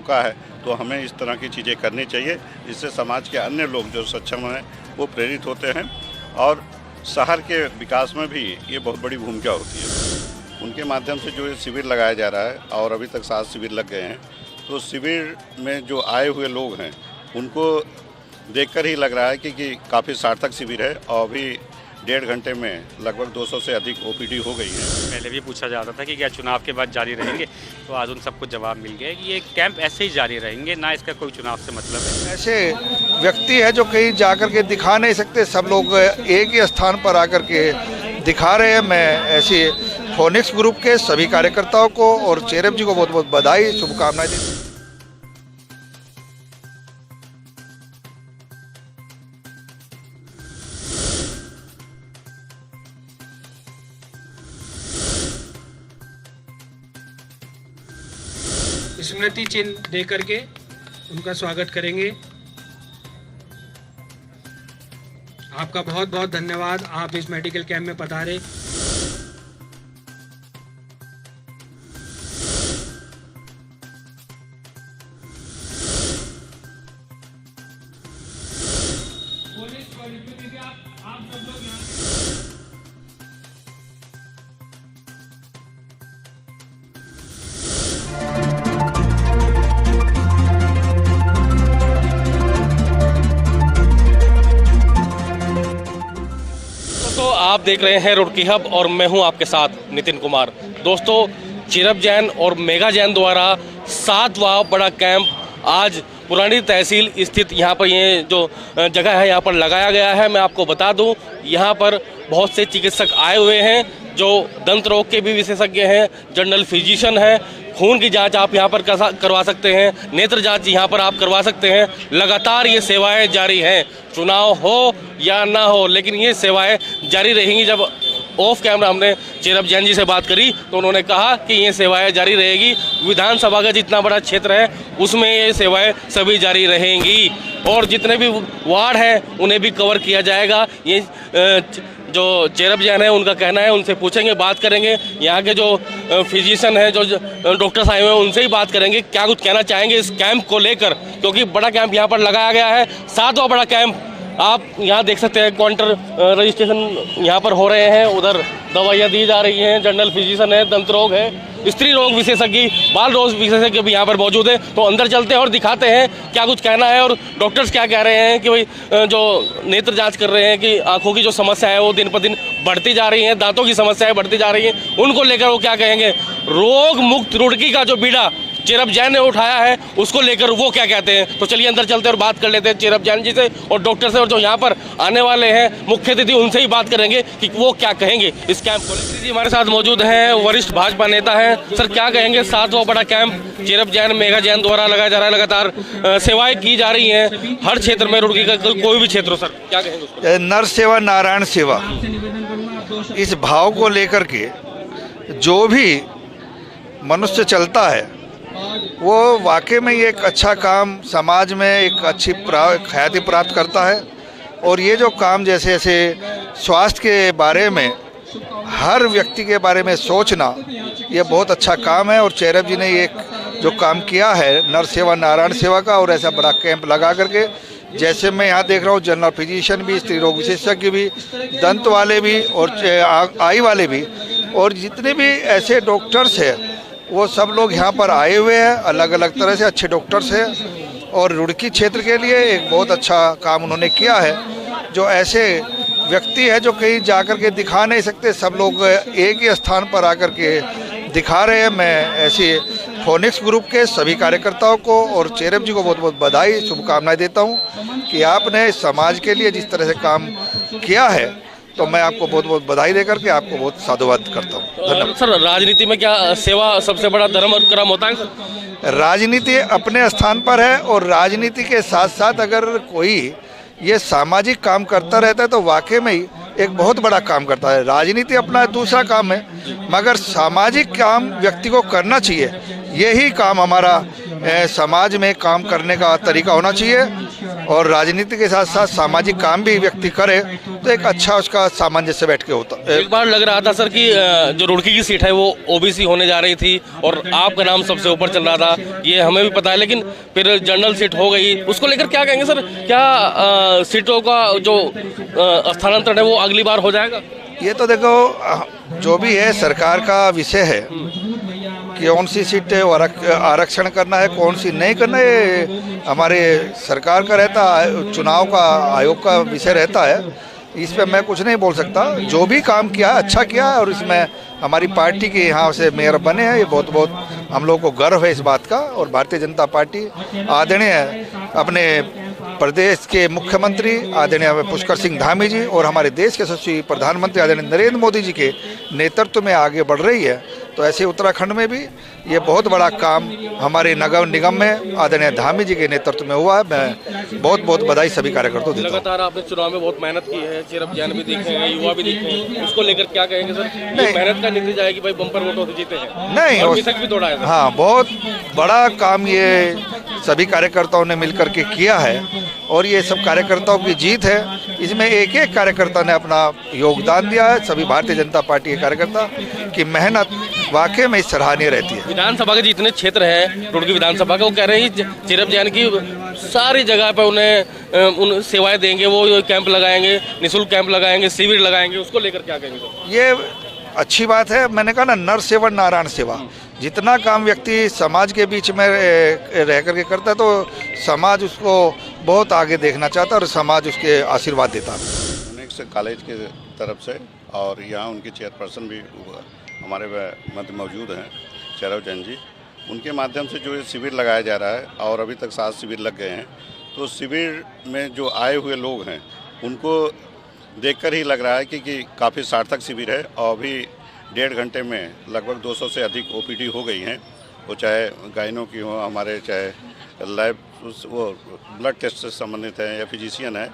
मौका है तो हमें इस तरह की चीज़ें करनी चाहिए, जिससे समाज के अन्य लोग जो सक्षम हैं वो प्रेरित होते हैं और शहर के विकास में भी ये बहुत बड़ी भूमिका होती है। उनके माध्यम से जो ये शिविर लगाया जा रहा है और अभी तक 7 शिविर लग गए हैं, तो शिविर में जो आए हुए लोग हैं उनको देखकर ही लग रहा है कि काफ़ी सार्थक शिविर है और अभी 1.5 घंटे में लगभग 200 से अधिक ओपीडी हो गई है। पहले भी पूछा जाता था कि क्या चुनाव के बाद जारी रहेंगे, तो आज उन सबको जवाब मिल गया कि ये कैंप ऐसे ही जारी रहेंगे, ना इसका कोई चुनाव से मतलब है। ऐसे व्यक्ति है जो कहीं जाकर के दिखा नहीं सकते, सब लोग एक ही स्थान पर आकर के दिखा रहे हैं। मैं ऐसे फोनिक्स ग्रुप के सभी कार्यकर्ताओं को और चेरब जी को बहुत बहुत बधाई, शुभकामनाएं देता हूं। स्मृति चिन्ह दे करके उनका स्वागत करेंगे। आपका बहुत बहुत धन्यवाद, आप इस मेडिकल कैंप में पधारे। तो आप देख रहे हैं रुड़की हब और मैं हूं आपके साथ नितिन कुमार। दोस्तों, चिरब जैन और मेगा जैन द्वारा 7वां बड़ा कैंप आज पुरानी तहसील स्थित यहाँ पर ये जो जगह है यहाँ पर लगाया गया है। मैं आपको बता दूं, यहाँ पर बहुत से चिकित्सक आए हुए हैं जो दंत रोग के भी विशेषज्ञ हैं, जनरल फिजिशियन हैं। खून की जांच आप यहाँ पर करवा सकते हैं, नेत्र जांच यहाँ पर आप करवा सकते हैं। लगातार ये सेवाएं जारी हैं, चुनाव हो या ना हो, लेकिन ये सेवाएं जारी रहेंगी। जब ऑफ कैमरा हमने चिरब जैन जी से बात करी तो उन्होंने कहा कि ये सेवाएं जारी रहेगी। विधानसभा का जितना बड़ा क्षेत्र है उसमें ये सेवाएं सभी जारी रहेंगी और जितने भी वार्ड हैं उन्हें भी कवर किया जाएगा। ये जो चिरब जैन है उनका कहना है, उनसे पूछेंगे, बात करेंगे। यहाँ के जो फिजिशियन हैं, जो डॉक्टर्स आए हुए हैं, उनसे ही बात करेंगे क्या कुछ कहना चाहेंगे इस कैंप को लेकर, क्योंकि बड़ा कैंप यहाँ पर लगाया गया है। 7वां बड़ा कैंप आप यहाँ देख सकते हैं। काउंटर रजिस्ट्रेशन यहाँ पर हो रहे हैं, उधर दवाइयाँ दी जा रही हैं, जनरल फिजिशियन है, दंत रोग है, स्त्री रोग विशेषज्ञ, बाल रोग विशेषज्ञ भी यहाँ पर मौजूद है। तो अंदर चलते हैं और दिखाते हैं क्या कुछ कहना है और डॉक्टर्स क्या कह रहे हैं कि भाई जो नेत्र जांच कर रहे हैं कि आंखों की जो समस्या है वो दिन पर दिन बढ़ती जा रही है, दांतों की समस्याएं बढ़ती जा रही हैं, उनको लेकर वो क्या कहेंगे। रोग मुक्त रुड़की का जो बीड़ा चिरब जैन ने उठाया है उसको लेकर वो क्या कहते हैं। तो चलिए अंदर चलते हैं और बात कर लेते हैं चिरब जैन जी से और डॉक्टर से, और जो यहाँ पर आने वाले हैं मुख्य अतिथि उनसे ही बात करेंगे कि वो क्या कहेंगे इस कैंप को लेकर। जी हमारे साथ मौजूद हैं वरिष्ठ भाजपा नेता हैं। सर, क्या कहेंगे 7वां बड़ा कैंप चिरब जैन मेगा जैन द्वारा लगाया जा रहा है, लगातार सेवाएं की जा रही हैं हर क्षेत्र में, रुड़की का कोई भी क्षेत्र हो, सर क्या कहेंगे। नर सेवा नारायण सेवा, इस भाव को लेकर के जो भी मनुष्य चलता है वो वाकई में एक अच्छा काम समाज में एक अच्छी ख्याति प्राप्त करता है। और ये जो काम जैसे जैसे स्वास्थ्य के बारे में, हर व्यक्ति के बारे में सोचना, ये बहुत अच्छा काम है। और चेरब जी ने ये जो काम किया है नर सेवा नारायण सेवा का, और ऐसा बड़ा कैंप लगा करके, जैसे मैं यहाँ देख रहा हूँ जनरल फिजिशियन भी, स्त्री रोग विशेषज्ञ भी, दंत वाले भी और आई वाले भी, और जितने भी ऐसे डॉक्टर्स हैं वो सब लोग यहाँ पर आए हुए हैं। अलग अलग तरह से अच्छे डॉक्टर्स हैं और रुड़की क्षेत्र के लिए एक बहुत अच्छा काम उन्होंने किया है। जो ऐसे व्यक्ति है जो कहीं जाकर के दिखा नहीं सकते, सब लोग एक ही स्थान पर आकर के दिखा रहे हैं। मैं ऐसे फोनिक्स ग्रुप के सभी कार्यकर्ताओं को और चेरब जी को बहुत बहुत बधाई, शुभकामनाएं देता हूं कि आपने समाज के लिए जिस तरह से काम किया है, तो मैं आपको बहुत बहुत बधाई देकर के आपको बहुत साधुवाद करता हूँ। धन्यवाद। सर, राजनीति में क्या सेवा सबसे बड़ा धर्म और कर्म होता है सर? राजनीति अपने स्थान पर है और राजनीति के साथ साथ अगर कोई ये सामाजिक काम करता रहता है तो वाकई में ही एक बहुत बड़ा काम करता है। राजनीति अपना दूसरा काम है, मगर सामाजिक काम व्यक्ति को करना चाहिए। यही काम हमारा समाज में काम करने का तरीका होना चाहिए और राजनीति के साथ साथ सामाजिक काम भी व्यक्ति करे तो एक अच्छा उसका सामंजस्य बैठ के होता है। एक बार लग रहा था सर कि जो रुड़की की सीट है वो ओबीसी होने जा रही थी और आपका नाम सबसे ऊपर चल रहा था, ये हमें भी पता है, लेकिन फिर जनरल सीट हो गई। उसको लेकर क्या कहेंगे सर? क्या सीटों का जो स्थानांतरण है वो अगली बार हो जाएगा? ये तो देखो जो भी है सरकार का विषय है कि कौन सी सीटें आरक्षण करना है, कौन सी नहीं करना है, हमारे सरकार का रहता है, चुनाव का आयोग का विषय रहता है। इस पे मैं कुछ नहीं बोल सकता। जो भी काम किया अच्छा किया और इसमें हमारी पार्टी के यहाँ से मेयर बने हैं, ये बहुत हम लोग को गर्व है इस बात का। और भारतीय जनता पार्टी आदरणीय अपने प्रदेश के मुख्यमंत्री आदरणीय पुष्कर सिंह धामी जी और हमारे देश के यशस्वी प्रधानमंत्री आदरणीय नरेंद्र मोदी जी के नेतृत्व में आगे बढ़ रही है। तो ऐसे उत्तराखंड में भी ये बहुत बड़ा काम हमारे नगर निगम में आदरणीय धामी जी के नेतृत्व में हुआ है। मैं बहुत बधाई सभी कार्यकर्ताओं को देता हूं। लगातार आपने चुनाव में बहुत मेहनत की है, चिरप जैन भी दिखे हैं, युवा भी दिखे हैं, उसको लेकर क्या कहेंगे सर? ये मेहनत का नतीजा है कि भाई बम्पर वोटों से जीते हैं? नहीं, और मिथक भी तोड़ा है। हाँ, बहुत बड़ा काम ये सभी कार्यकर्ताओं ने मिलकर के किया है और ये सब कार्यकर्ताओं की जीत है। इसमें एक एक कार्यकर्ता ने अपना योगदान दिया है। सभी भारतीय जनता पार्टी के कार्यकर्ता की मेहनत वाकई में सराहनीय रहती है। विधानसभा के जितने क्षेत्र हैं रुड़की विधानसभा का, वो कह रहे हैं चिरप जैन की सारी जगह पर उन्हें उन सेवाएं देंगे, वो कैंप लगाएंगे, निःशुल्क कैंप लगाएंगे, शिविर लगाएंगे। उसको लेकर क्या कहेंगे? ये अच्छी बात है। मैंने कहा ना, नर सेवा नारायण सेवा। जितना काम व्यक्ति समाज के बीच में रह करके करता है तो समाज उसको बहुत आगे देखना चाहता है और समाज उसके आशीर्वाद देता है। यूनिक्स कॉलेज के तरफ से और यहाँ उनकी चेयरपर्सन भी हमारे मध्य मौजूद हैं चेरव जैन जी, उनके माध्यम से जो ये शिविर लगाया जा रहा है और अभी तक 7 शिविर लग गए हैं। तो शिविर में जो आए हुए लोग हैं उनको देखकर ही लग रहा है कि काफ़ी सार्थक शिविर है और अभी 1.5 घंटे में लगभग 200 से अधिक ओपीडी हो गई हैं। वो चाहे गायनों की हो, हमारे चाहे लैब वो ब्लड टेस्ट से संबंधित है या फिजिशियन है,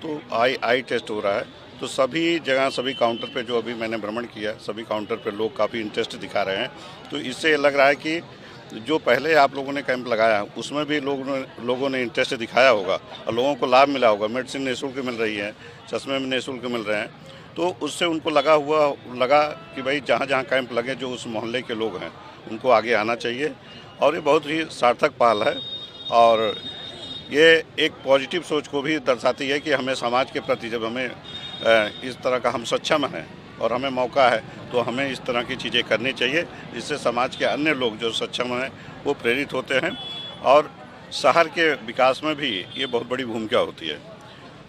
तो आई टेस्ट हो रहा है। तो सभी जगह सभी काउंटर पे जो अभी मैंने भ्रमण किया, सभी काउंटर पे लोग काफ़ी इंटरेस्ट दिखा रहे हैं। तो इससे लग रहा है कि जो पहले आप लोगों ने कैंप लगाया उसमें भी लोगों ने इंटरेस्ट दिखाया होगा और लोगों को लाभ मिला होगा। मेडिसिन निःशुल्क मिल रही है, चश्मे में निःशुल्क मिल रहे हैं, तो उससे उनको लगा कि भाई जहाँ जहाँ कैंप लगे जो उस मोहल्ले के लोग हैं उनको आगे आना चाहिए। और ये बहुत ही सार्थक पहल है और ये एक पॉजिटिव सोच को भी दर्शाती है कि हमें समाज के प्रति जब हमें इस तरह का हम सक्षम हैं और हमें मौका है तो हमें इस तरह की चीज़ें करनी चाहिए, जिससे समाज के अन्य लोग जो सक्षम हैं वो प्रेरित होते हैं और शहर के विकास में भी ये बहुत बड़ी भूमिका होती है।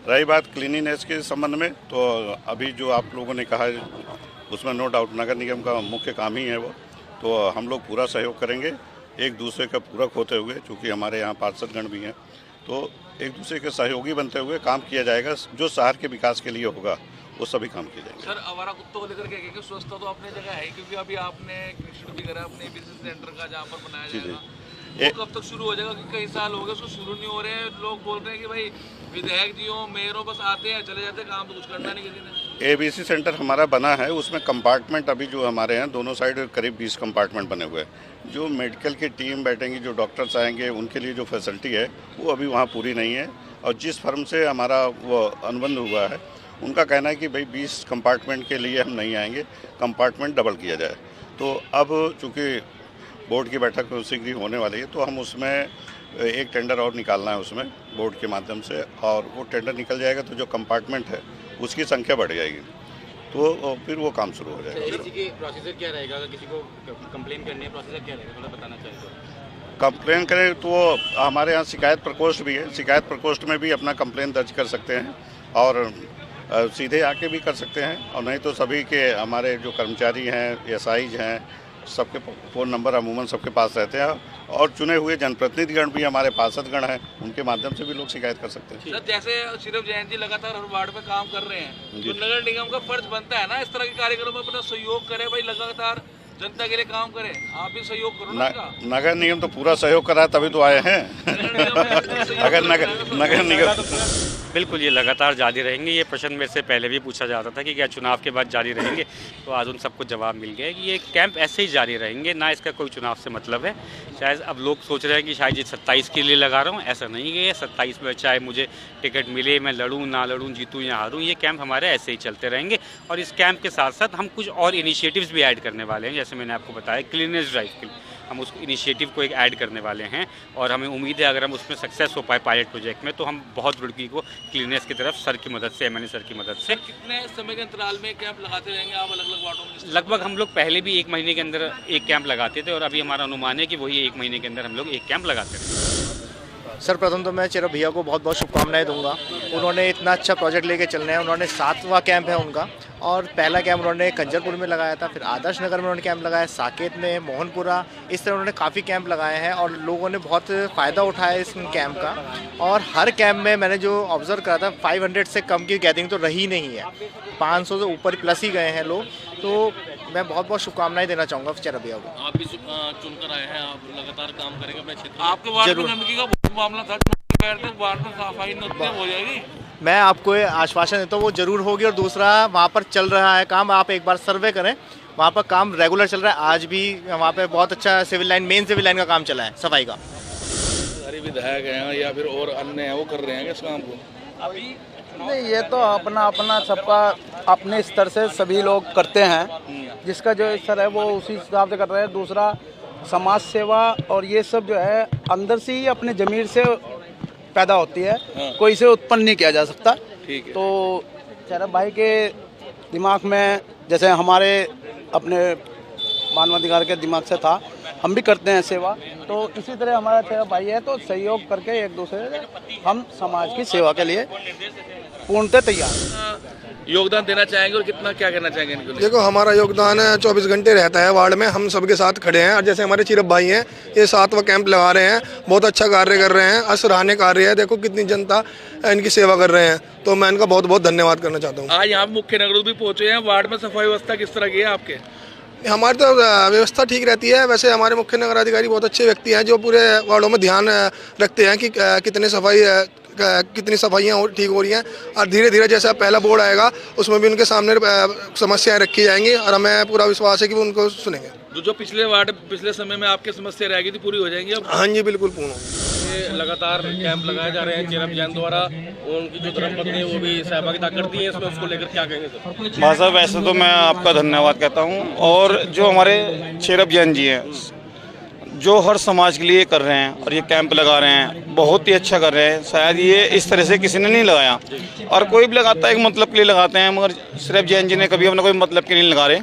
रही बात क्लीनिनेस के संबंध में, तो अभी जो आप लोगों ने कहा उसमें नो डाउट नगर निगम का मुख्य काम ही है वो, तो हम लोग पूरा सहयोग करेंगे एक दूसरे का पूरक होते हुए। चूँकि हमारे यहाँ पार्षदगण भी हैं तो एक दूसरे के सहयोगी बनते हुए काम किया जाएगा। जो शहर के विकास के लिए होगा वो सभी काम किए जाएंगे। सर, आवारा कुत्तों को लेकर के स्वच्छता तो अपने जगह है, क्योंकि अभी आपने कृषि भी करा अपने बिजनेस सेंटर का जहाँ पर बनाया जाएगा, वो कब तक शुरू हो जाएगा? क्योंकि कई साल हो गए उसको शुरू नहीं हो रहे हैं। लोग बोल रहे हैं कि भाई विधायक जी हो, मेयरों बस आते हैं चले जाते हैं, काम तो कुछ करना नहीं किसी ने। एबीसी सेंटर हमारा बना है, उसमें कंपार्टमेंट अभी जो हमारे हैं दोनों साइड करीब 20 कंपार्टमेंट बने हुए हैं। जो मेडिकल की टीम बैठेंगी, जो डॉक्टर्स आएंगे, उनके लिए जो फैसिलिटी है वो अभी वहाँ पूरी नहीं है। और जिस फर्म से हमारा वो अनुबंध हुआ है उनका कहना है कि भाई 20 कंपार्टमेंट के लिए हम नहीं आएंगे, कंपार्टमेंट डबल किया जाए। तो अब चूँकि बोर्ड की बैठक शीघ्र ही होने वाली है तो हम उसमें एक टेंडर और निकालना है उसमें बोर्ड के माध्यम से, और वो टेंडर निकल जाएगा तो जो कंपार्टमेंट है उसकी संख्या बढ़ जाएगी, तो फिर वो काम शुरू हो जाएगा। किसी की प्रोसीजर क्या रहेगा? अगर किसी को कंप्लेन करनी है, प्रोसीजर क्या रहेगा, थोड़ा बताना चाहिए तो। कंप्लेन करें तो हमारे यहाँ शिकायत प्रकोष्ठ भी है, शिकायत प्रकोष्ठ में भी अपना कंप्लेन दर्ज कर सकते हैं और सीधे आके भी कर सकते हैं। और नहीं तो सभी के हमारे जो कर्मचारी हैं, एसआईज हैं, सबके फ़ोन नंबर अमूमन सबके पास रहते हैं और चुने हुए जनप्रतिनिधिगण भी हमारे पार्षदगण हैं, उनके माध्यम से भी लोग शिकायत कर सकते हैं। सर, जैसे चिरप जैन जी लगातार हर वार्ड में काम कर रहे हैं, तो नगर निगम का फर्ज बनता है ना इस तरह के कार्यक्रम में अपना सहयोग करे, भाई लगातार जनता के लिए काम करे, आप भी सहयोग करो ना। नगर निगम तो पूरा सहयोग कर रहा है तभी तो आए हैं। अगर नगर निगम बिल्कुल, ये लगातार जारी रहेंगे। ये प्रश्न मेरे से पहले भी पूछा जाता था कि क्या चुनाव के बाद जारी रहेंगे, तो आज उन सबको जवाब मिल गया है कि ये कैंप ऐसे ही जारी रहेंगे, ना इसका कोई चुनाव से मतलब है। शायद अब लोग सोच रहे हैं कि शायद ये 27 के लिए लगा रहा हूँ, ऐसा नहीं है। 27 में चाहे मुझे टिकट मिले, मैं लड़ूँ ना लड़ूँ, जीतूँ या हारूँ, ये कैंप हमारे ऐसे ही चलते रहेंगे। और इस कैंप के साथ साथ हम कुछ और इनिशिएटिव्स भी ऐड करने वाले हैं। जैसे मैंने आपको बताया, क्लीनेस ड्राइव के लिए हम उस इनिशिएटिव को एक ऐड करने वाले हैं, और हमें उम्मीद है अगर हम उसमें सक्सेस हो पाए पायलट प्रोजेक्ट में, तो हम बहुत रुड़की को क्लीनेस की तरफ सर की मदद से, एमएनए सर की मदद से। कितने समय के अंतराल में कैंप लगाते रहेंगे आप अलग अलग वार्डों में? लगभग हम लोग पहले भी 1 महीने के अंदर एक कैंप लगाते थे, और अभी हमारा अनुमान है कि वही 1 महीने के अंदर हम लोग एक कैंप लगाते रहेंगे। सर प्रथम तो मैं चेरप भैया को बहुत बहुत शुभकामनाएं दूंगा। उन्होंने इतना अच्छा प्रोजेक्ट लेके चलना है। उन्होंने 7वां कैंप है उनका, और पहला कैंप उन्होंने कंजरपुर में लगाया था, फिर आदर्श नगर में उन्होंने कैंप लगाया, साकेत में, मोहनपुरा, इस तरह उन्होंने काफ़ी कैंप लगाए हैं और लोगों ने बहुत फ़ायदा उठाया इस कैंप का। और हर कैंप में मैंने जो ऑब्ज़र्व करा था, 500 से कम की गैदरिंग तो रही नहीं है, 500 से ऊपर प्लस ही गए हैं लोग। तो मैं बहुत बहुत शुभकामनाएं देना चाहूँगा चेरप भैया को। आप भी चुनकर आए हैं, आप लगातार काम करेंगे अपने क्षेत्र में। आपके वार्ड में गंदगी का बहुत मामला था, वार्ड में सफाई हो जाएगी? मैं आपको ये आश्वासन देता हूँ वो ज़रूर होगी। और दूसरा, वहाँ पर चल रहा है काम, आप एक बार सर्वे करें, वहाँ पर काम रेगुलर चल रहा है। आज भी वहाँ पे बहुत अच्छा civil line, main civil line का काम चला है, सफाई का। सारे विधायक हैं या फिर और अन्य हैं, वो कर रहे हैं इस काम को? नहीं, ये तो अपना अपना सबका अपने स्तर से सभी लोग करते हैं, जिसका जो स्तर है वो उसी हिसाब से कर रहे हैं। दूसरा, समाज सेवा और ये सब जो है अंदर से ही अपने ज़मीर से पैदा होती है, कोई से उत्पन्न नहीं किया जा सकता। ठीक है। तो चेरप भाई के दिमाग में, जैसे हमारे अपने मानवाधिकार के दिमाग से था, हम भी करते हैं सेवा, तो इसी तरह हमारा चेरप भाई है, तो सहयोग करके एक दूसरे से हम समाज की सेवा के लिए पूर्णतः तैयार। योगदान देना चाहेंगे और कितना क्या कहना चाहेंगे इनके लिए? देखो, हमारा योगदान 24 घंटे रहता है वार्ड में, हम सबके साथ खड़े हैं। और जैसे हमारे चेरप भाई हैं, ये 7वां कैंप लगा रहे हैं, बहुत अच्छा कार्य कर रहे हैं, असराहनीय कार्य है। देखो कितनी जनता इनकी सेवा कर रहे हैं, तो मैं इनका बहुत बहुत धन्यवाद करना चाहता हूँ। आज यहाँ मुख्य नगर भी पहुँचे हैं, वार्ड में सफाई व्यवस्था किस तरह की है आपके? हमारी तो व्यवस्था ठीक रहती है। वैसे हमारे मुख्य नगर अधिकारी बहुत अच्छे व्यक्ति हैं, जो पूरे वार्डों में ध्यान रखते हैं कि कितनी सफाइयाँ ठीक हो रही हैं। और धीरे धीरे जैसा पहला बोर्ड आएगा, उसमें भी उनके सामने समस्याएं रखी जाएंगी, और हमें पूरा विश्वास है कि वो उनको सुनेंगे। जो पिछले समय में आपकी समस्या रह गई थी, पूरी हो जाएंगी अब? हाँ जी, बिल्कुल पूर्ण होगी। ये लगातार कैंप लगाए जा रहे हैं चेरप जैन द्वारा, उनकी जो धर्मपत्नी है वो भी सहभागिता करती है इसमें, उसको लेकर क्या कहेंगे सर? भाई साहब, वैसे तो मैं आपका धन्यवाद कहता हूँ, और जो हमारे चेरप जैन जी हैं, जो हर समाज के लिए कर रहे हैं और ये कैंप लगा रहे हैं, बहुत ही अच्छा कर रहे हैं। शायद ये इस तरह से किसी ने नहीं लगाया, और कोई भी लगाता है एक मतलब के लिए लगाते हैं, मगर चेरप जैन जी ने कभी अपना कोई मतलब के लिए नहीं लगा रहे।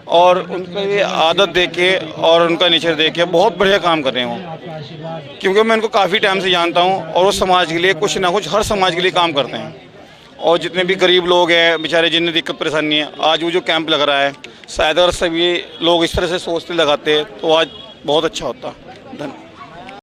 और उनका ये आदत देख के और उनका नेचर देख के बहुत बढ़िया काम कर रहे हैं वो, क्योंकि मैं उनको काफ़ी टाइम से जानता हूँ, और वो समाज के लिए कुछ ना कुछ, हर समाज के लिए काम करते हैं। और जितने भी गरीब लोग हैं बेचारे, जिन्हें दिक्कत परेशानी है, आज वो जो कैंप लग रहा है, शायद अगर सभी लोग इस तरह से सोचते लगाते तो आज बहुत अच्छा होता। धन्यवाद।